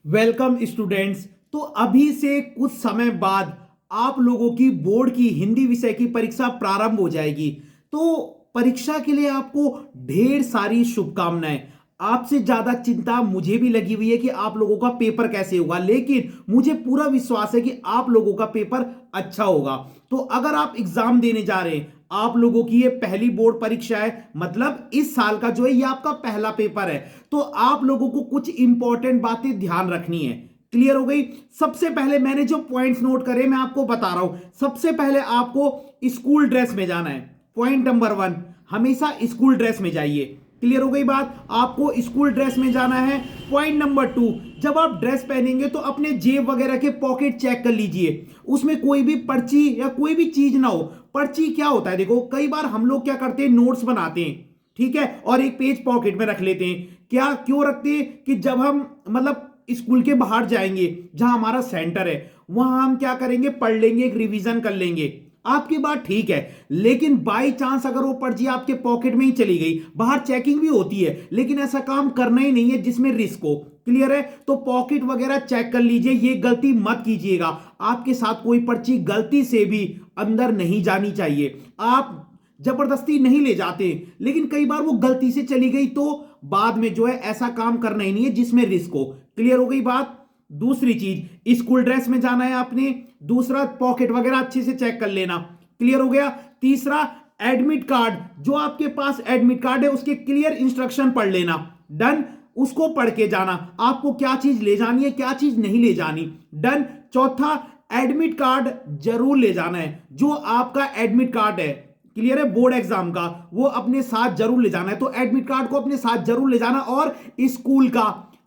Welcome students. तो अभी से कुछ समय बाद आप लोगों की बोर्ड की हिंदी विषय की परीक्षा प्रारंभ हो जाएगी। तो परीक्षा के लिए आपको ढेर सारी शुभकामनाएं। आपसे ज्यादा चिंता मुझे भी लगी हुई है कि आप लोगों का पेपर कैसे होगा, लेकिन मुझे पूरा विश्वास है कि आप लोगों का पेपर अच्छा होगा। तो अगर आप एग्जाम देने जा रहे हैं, आप लोगों की ये पहली बोर्ड परीक्षा है, मतलब इस साल का जो है ये आपका पहला पेपर है। तो आप लोगों को कुछ इंपॉर्टेंट बातें ध्यान रखनी है। क्लियर हो गई? सबसे पहले मैंने जो पॉइंट्स नोट करे मैं आपको बता रहा हूं। सबसे पहले आपको स्कूल ड्रेस में जाना है। पॉइंट नंबर 1, हमेशा स्कूल ड्रेस में जाइए। क्लियर हो गई बात? आपको स्कूल ड्रेस में जाना है। पॉइंट नंबर 2, जब आप ड्रेस पहनेंगे तो अपने जेब वगैरह के पॉकेट चेक कर लीजिए, उसमें कोई भी पर्ची या कोई भी चीज ना हो। पर्ची क्या होता है, देखो कई बार हम लोग क्या करते हैं, नोट्स बनाते हैं, ठीक है, और एक पेज पॉकेट में रख लेते हैं। क्या क्यों रखते हैं कि जब हम मतलब स्कूल के बाहर जाएंगे, जहां हमारा सेंटर है, वहां हम क्या करेंगे, पढ़ लेंगे, एक रिवीजन कर लेंगे। आपकी बात ठीक है, लेकिन बाई चांस अगर वो पर्ची आपके पॉकेट में ही चली गई, बाहर चेकिंग भी होती है, लेकिन ऐसा काम करना ही नहीं है जिसमें रिस्क हो। क्लियर है? तो पॉकेट वगैरह चेक कर लीजिए, ये गलती मत कीजिएगा। आपके साथ कोई पर्ची गलती से भी अंदर नहीं जानी चाहिए। आप जबरदस्ती नहीं ले जाते, लेकिन कई बार वो गलती से चली गई तो बाद में जो है ऐसा काम करना ही नहीं है जिसमें रिस्क हो। क्लियर हो गई बात? दूसरी चीज, स्कूल ड्रेस में जाना है आपने। दूसरा, पॉकेट वगैरह अच्छे से चेक कर लेना। क्लियर हो गया? तीसरा, एडमिट कार्ड, जो आपके पास एडमिट कार्ड है उसके क्लियर इंस्ट्रक्शन पढ़ लेना। डन? उसको पढ़ के जाना, आपको क्या चीज ले जानी है, क्या चीज नहीं ले जानी। डन? चौथा, एडमिट कार्ड जरूर ले जाना है। जो आपका एडमिट कार्ड है, क्लियर है, बोर्ड एग्जाम का, वो अपने साथ जरूर ले जाना है। तो एडमिट कार्ड को अपने साथ जरूर ले जाना, और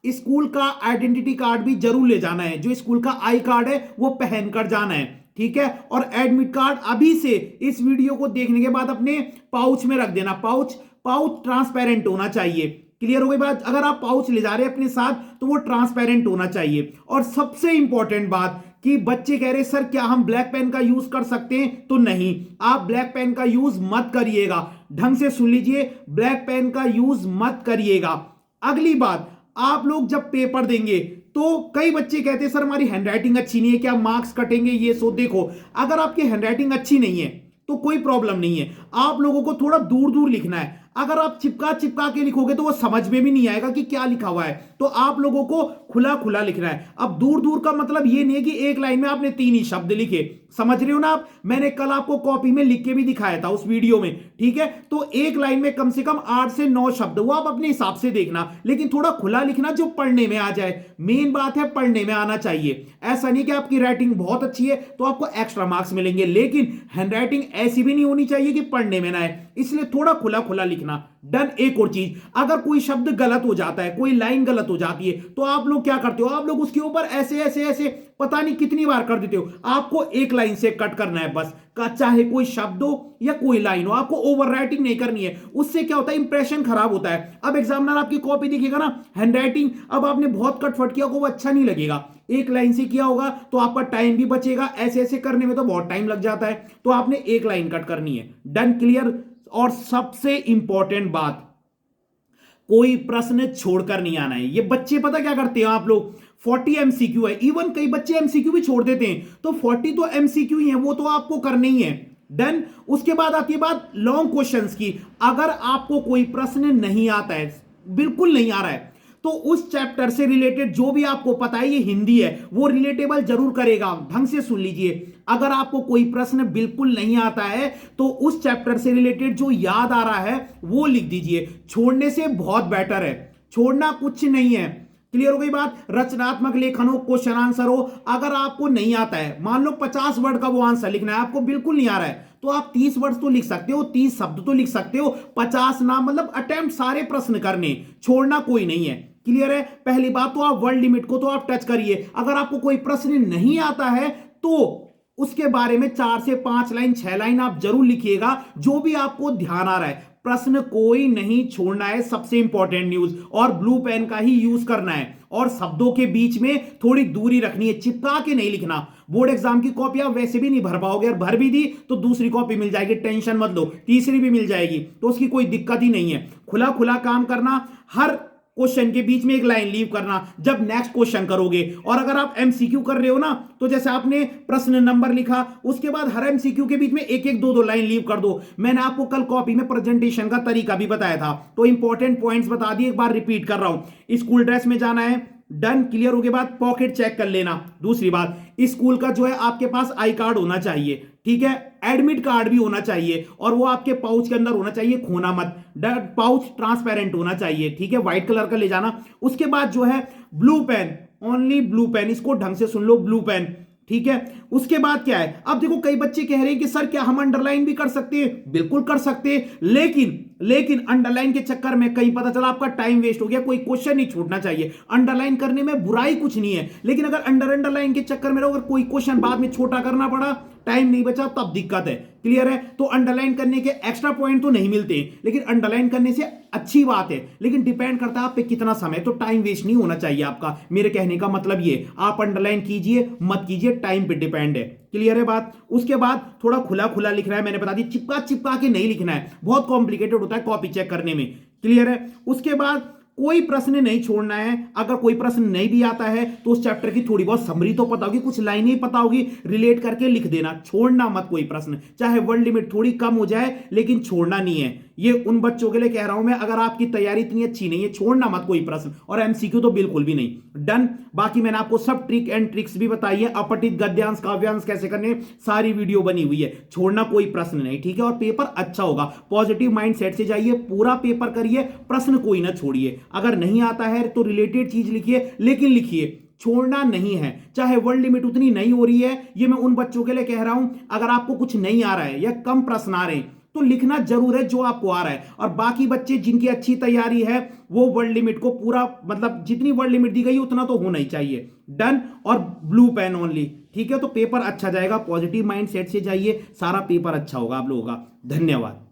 स्कूल का आइडेंटिटी कार्ड भी जरूर ले जाना है। जो स्कूल का आई कार्ड है वो पहन कर जाना है, ठीक है। और एडमिट कार्ड अभी से इस वीडियो को देखने के बाद अपने पाउच में रख देना। पाउच पाउच ट्रांसपेरेंट होना चाहिए। क्लियर हो गई बात? अगर आप पाउच ले जा रहे हैं अपने साथ तो वो ट्रांसपेरेंट होना चाहिए। और सबसे इंपॉर्टेंट बात कि बच्चे कह रहे सर क्या हम ब्लैक पेन का यूज कर सकते हैं, तो नहीं, आप ब्लैक पेन का यूज मत करिएगा। ढंग से सुन लीजिए, ब्लैक पेन का यूज मत करिएगा। अगली बात, आप लोग जब पेपर देंगे तो कई बच्चे कहते हैं सर हमारी हैंडराइटिंग अच्छी नहीं है, क्या मार्क्स कटेंगे, ये सो देखो, अगर आपकी हैंडराइटिंग अच्छी नहीं है तो कोई प्रॉब्लम नहीं है। आप लोगों को थोड़ा दूर दूर लिखना है। अगर आप चिपका चिपका के लिखोगे तो वो समझ में भी नहीं आएगा कि क्या लिखा हुआ है। तो आप लोगों को खुला खुला लिखना है। अब दूर दूर का मतलब ये नहीं है कि एक लाइन में आपने 3 ही शब्द लिखे, समझ रहे हो ना आप? मैंने कल आपको कॉपी में लिख के भी दिखाया था उस वीडियो में, ठीक है। तो एक लाइन में कम से कम 8 से 9 शब्द, वो आप अपने हिसाब से देखना, लेकिन थोड़ा खुला लिखना जो पढ़ने में आ जाए। मेन बात है पढ़ने में आना चाहिए। ऐसा नहीं कि आपकी राइटिंग बहुत अच्छी है तो आपको एक्स्ट्रा मार्क्स मिलेंगे, लेकिन हैंडराइटिंग ऐसी भी नहीं होनी चाहिए कि पढ़ने में ना आए, इसलिए थोड़ा खुला खुला लिखना। डन? एक और चीज, अगर कोई शब्द गलत हो जाता है, कोई लाइन गलत हो जाती है, तो आप लोग क्या करते हो, आप लोग उसके ऊपर ऐसे ऐसे ऐसे पता नहीं कितनी बार कर देते हो। आपको एक लाइन से कट करना है बस, चाहे कोई शब्द हो या कोई लाइन हो, आपको ओवर राइटिंग नहीं करनी है। उससे क्या होता है, इंप्रेशन खराब होता है। अब एग्जामिनर आपकी कॉपी दिखेगा ना, हैंडराइटिंग अब आपने बहुत कटफट किया होगा, वो अच्छा नहीं लगेगा। एक लाइन से किया होगा तो आपका टाइम भी बचेगा, ऐसे ऐसे करने में तो बहुत टाइम लग जाता है, तो आपने एक लाइन कट करनी है। डन? क्लियर? और सबसे इंपॉर्टेंट बात, कोई प्रश्न छोड़कर नहीं आना है। ये बच्चे पता क्या करते हैं आप लोग, 40 एमसीक्यू है, इवन कई बच्चे एमसीक्यू भी छोड़ देते हैं, तो 40 तो एमसीक्यू ही है, वो तो आपको करने ही है। डन? उसके बाद आती है बात लॉन्ग क्वेश्चंस की। अगर आपको कोई प्रश्न नहीं आता है, बिल्कुल नहीं आ रहा है, तो उस चैप्टर से रिलेटेड जो भी आपको पता है, ये हिंदी है, वो रिलेटेबल जरूर करेगा। ढंग से सुन लीजिए, अगर आपको कोई प्रश्न बिल्कुल नहीं आता है तो उस चैप्टर से रिलेटेड जो याद आ रहा है वो लिख दीजिए। छोड़ने से बहुत बेटर है, छोड़ना कुछ नहीं है। क्लियर हो गई बात? रचनात्मक लेखन हो, क्वेश्चन आंसर हो, अगर आपको नहीं आता है, मान लो 50 वर्ड का वो आंसर लिखना है, आपको बिल्कुल नहीं आ रहा है, तो आप 30 वर्ड तो लिख सकते हो, 30 शब्द तो लिख सकते हो, 50 ना, मतलब अटेम्प्ट सारे प्रश्न करने, छोड़ना कोई नहीं है। क्लियर है? पहली बात तो आप वर्ड लिमिट को तो आप टच करिए। अगर आपको कोई प्रश्न नहीं आता है तो उसके बारे में 4 से 5 लाइन, 6 लाइन आप जरूर लिखिएगा, जो भी आपको ध्यान आ रहा है। प्रश्न कोई नहीं छोड़ना है, सबसे इंपॉर्टेंट न्यूज, और ब्लू पेन का ही यूज करना है, और शब्दों के बीच में थोड़ी दूरी रखनी है, चिपका के नहीं लिखना। बोर्ड एग्जाम की कॉपी आप वैसे भी नहीं भर पाओगे, और भर भी दी तो दूसरी कॉपी मिल जाएगी, टेंशन मत लो, तीसरी भी मिल जाएगी, तो उसकी कोई दिक्कत ही नहीं है। खुला खुला काम करना, हर क्वेश्चन के बीच में एक लाइन लीव करना जब नेक्स्ट क्वेश्चन करोगे। और अगर आप एमसीक्यू कर रहे हो ना, तो जैसे आपने प्रश्न नंबर लिखा, उसके बाद हर एमसीक्यू के बीच में एक एक दो दो लाइन लीव कर दो। मैंने आपको कल कॉपी में प्रेजेंटेशन का तरीका भी बताया था, तो इंपॉर्टेंट पॉइंट्स बता दिए, एक बार रिपीट कर रहा हूं। स्कूल ड्रेस में जाना है, डन, क्लियर हो के बाद पॉकेट चेक कर लेना। दूसरी बात, स्कूल का जो है आपके पास आई कार्ड होना चाहिए, ठीक है, एडमिट कार्ड भी होना चाहिए, और वो आपके पाउच के अंदर होना चाहिए, खोना मत। पाउच ट्रांसपेरेंट होना चाहिए, ठीक है, व्हाइट कलर का ले जाना। उसके बाद जो है blue pen, only blue pen, इसको ढंग से सुन लो, ब्लू पेन, ठीक है। उसके बाद क्या है, अब देखो कई बच्चे कह रहे हैं कि सर क्या हम अंडरलाइन भी कर सकते हैं? बिल्कुल कर सकते हैं, लेकिन अंडरलाइन के चक्कर में कहीं पता चला आपका टाइम वेस्ट हो गया, कोई क्वेश्चन नहीं छूटना चाहिए। अंडरलाइन करने में बुराई कुछ नहीं है, लेकिन अगर अंडरलाइन के चक्कर में रहो, अगर कोई क्वेश्चन बाद में छोटा करना पड़ा, टाइम नहीं बचा, तब दिक्कत है। क्लियर है? तो अंडरलाइन करने के एक्स्ट्रा पॉइंट तो नहीं मिलते, लेकिन अंडरलाइन करने से अच्छी बात है, लेकिन डिपेंड करता है आप पे कितना समय। तो टाइम वेस्ट नहीं होना चाहिए आपका, मेरे कहने का मतलब ये, आप अंडरलाइन कीजिए मत कीजिए, टाइम पे डिपेंड है। क्लियर है बात? उसके बाद थोड़ा खुला खुला लिखना है, मैंने बता दी, चिपका चिपका के नहीं लिखना है, बहुत कॉम्प्लिकेटेड होता है कॉपी चेक करने में। क्लियर है? उसके बाद कोई प्रश्न नहीं छोड़ना है। अगर कोई प्रश्न नहीं भी आता है तो उस चैप्टर की थोड़ी बहुत समरी तो पता होगी, कुछ लाइनें पता होगी, रिलेट करके लिख देना, छोड़ना मत कोई प्रश्न, चाहे वर्ड लिमिट थोड़ी कम हो जाए, लेकिन छोड़ना नहीं है। ये उन बच्चों के लिए कह रहा हूं मैं, अगर आपकी तैयारी इतनी अच्छी नहीं है, छोड़ना मत कोई प्रश्न, और एमसीक्यू तो बिल्कुल भी नहीं। डन। बाकी मैंने आपको सब ट्रिक एंड ट्रिक्स भी बताई है, अपठित गद्यांश काव्यांश कैसे करने, सारी वीडियो बनी हुई है, छोड़ना कोई प्रश्न नहीं, ठीक है। और पेपर अच्छा होगा, पॉजिटिव माइंड सेट से जाइए, पूरा पेपर करिए, प्रश्न कोई ना छोड़िए। अगर नहीं आता है तो रिलेटेड चीज लिखिए, लेकिन लिखिए, छोड़ना नहीं है। चाहे वर्ड लिमिट उतनी नहीं हो रही है, ये मैं उन बच्चों के लिए कह रहा हूं, अगर आपको कुछ नहीं आ रहा है या कम प्रश्न आ रहे हैं तो लिखना जरूर है जो आपको आ रहा है। और बाकी बच्चे जिनकी अच्छी तैयारी है, वो वर्ड लिमिट को पूरा, मतलब जितनी वर्ड लिमिट दी गई उतना तो होना ही चाहिए। डन। और ब्लू पेन ओनली, ठीक है। तो पेपर अच्छा जाएगा, पॉजिटिव माइंड सेट से जाइए, सारा पेपर अच्छा होगा आप लोगों का। धन्यवाद।